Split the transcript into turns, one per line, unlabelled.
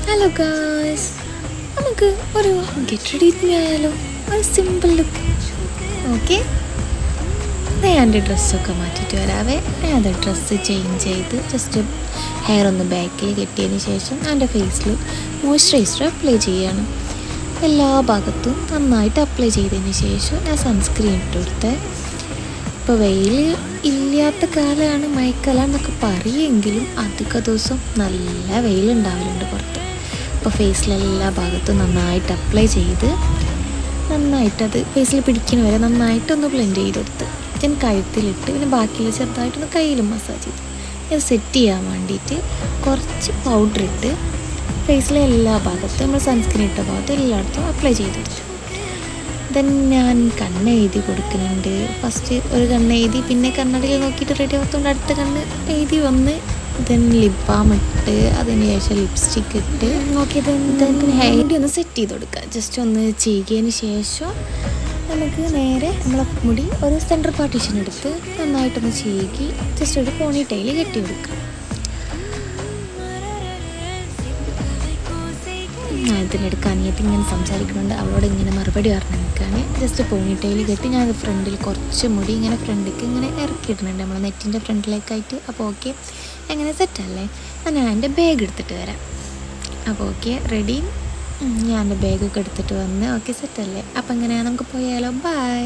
Hello guys, നമുക്ക് ഒരു get ready with me ആയാലോ? ഒരു സിമ്പിൾ ലുക്ക്. ഓക്കെ, ഞാൻ എൻ്റെ ഡ്രസ്സൊക്കെ മാറ്റിയിട്ട് വരാവേ. ഞാൻ അത് ഡ്രസ്സ് ചേഞ്ച് ചെയ്ത് ജസ്റ്റ് ഹെയർ ഒന്ന് ബാക്കിൽ കെട്ടിയതിന് ശേഷം എൻ്റെ ഫേസിൽ മോയ്സ്ചറൈസർ അപ്ലൈ ചെയ്യാണ്. എല്ലാ ഭാഗത്തും നന്നായിട്ട് അപ്ലൈ ചെയ്തതിന് ശേഷം ഞാൻ സൺസ്ക്രീൻ ഇട്ട് കൊടുത്തേ. ഇപ്പോൾ വെയിൽ ഇല്ലാത്ത കാലമാണ്, മഴക്കാലമെന്നൊക്കെ പറയുമെങ്കിലും അധിക ദിവസം നല്ല വെയിലുണ്ടാവലുണ്ട് പുറത്ത്. അപ്പോൾ ഫേസിലെല്ലാ ഭാഗത്തും നന്നായിട്ട് അപ്ലൈ ചെയ്ത് നന്നായിട്ടത് ഫേസിൽ പിടിക്കുന്ന വരെ നന്നായിട്ടൊന്ന് ബ്ലെൻഡ് ചെയ്ത് കൊടുത്ത് ഞാൻ കഴുത്തിലിട്ട് പിന്നെ ബാക്കിയുള്ള ചെറുതായിട്ടൊന്ന് കയ്യിലും മസാജ് ചെയ്ത് ഇത് സെറ്റ് ചെയ്യാൻ വേണ്ടിയിട്ട് കുറച്ച് പൗഡർ ഇട്ട് ഫേസിലെ എല്ലാ ഭാഗത്തും നമ്മൾ സൺസ്ക്രീൻ ഇട്ട ഭാഗത്തും എല്ലായിടത്തും അപ്ലൈ ചെയ്ത് കൊടുത്തു. ദെൻ ഞാൻ കണ്ണെഴുതി കൊടുക്കുന്നുണ്ട്. ഫസ്റ്റ് ഒരു കണ്ണെഴുതി, പിന്നെ കണ്ണടയിൽ നോക്കിയിട്ട് റെഡി ആകത്തോണ്ട് അടുത്ത കണ്ണ് എഴുതി വന്ന് ദെൻ ലിപ് ബാം ഇട്ട് അതിന് ശേഷം ലിപ്സ്റ്റിക്ക് ഇട്ട് നോക്കി ദെൻ ഹെയർ ഒന്ന് സെറ്റ് ചെയ്ത് കൊടുക്കുക. ജസ്റ്റ് ഒന്ന് ചീകിയതിന് ശേഷം നമുക്ക് നേരെ നമ്മളെ മുടി ഒരു സെൻറ്റർ പാർട്ടീഷൻ എടുത്ത് നന്നായിട്ടൊന്ന് ചീകി ജസ്റ്റ് ഒരു പോണി ടൈൽ കെട്ടി കൊടുക്കുക. ഇതിനെടുക്കാൻ അനിയത്തി ഇങ്ങനെ സംസാരിക്കുന്നുണ്ട്, അവളോട് ഇങ്ങനെ മറുപടി പറഞ്ഞു നിൽക്കുകയാണ്. ജസ്റ്റ് പോണി ടൈൽ കെട്ടി ഞാൻ ഫ്രണ്ടിൽ കുറച്ച് മുടി ഇങ്ങനെ ഫ്രണ്ടിലേക്ക് ഇങ്ങനെ ഇറക്കിയിടുന്നുണ്ട് നമ്മൾ നെറ്റിൻ്റെ ഫ്രണ്ടിലേക്കായിട്ട്. അപ്പോൾ ഓക്കെ, എങ്ങനെ സെറ്റല്ലേ? ഞാൻ എൻ്റെ ബാഗ് എടുത്തിട്ട് വരാം. അപ്പോൾ ഓക്കെ, റെഡി. ഞാൻ എൻ്റെ ബാഗൊക്കെ എടുത്തിട്ട് വന്ന് ഓക്കെ സെറ്റല്ലേ? അപ്പോൾ എങ്ങനെയാണ്, നമുക്ക് പോയാലോ? ബൈ.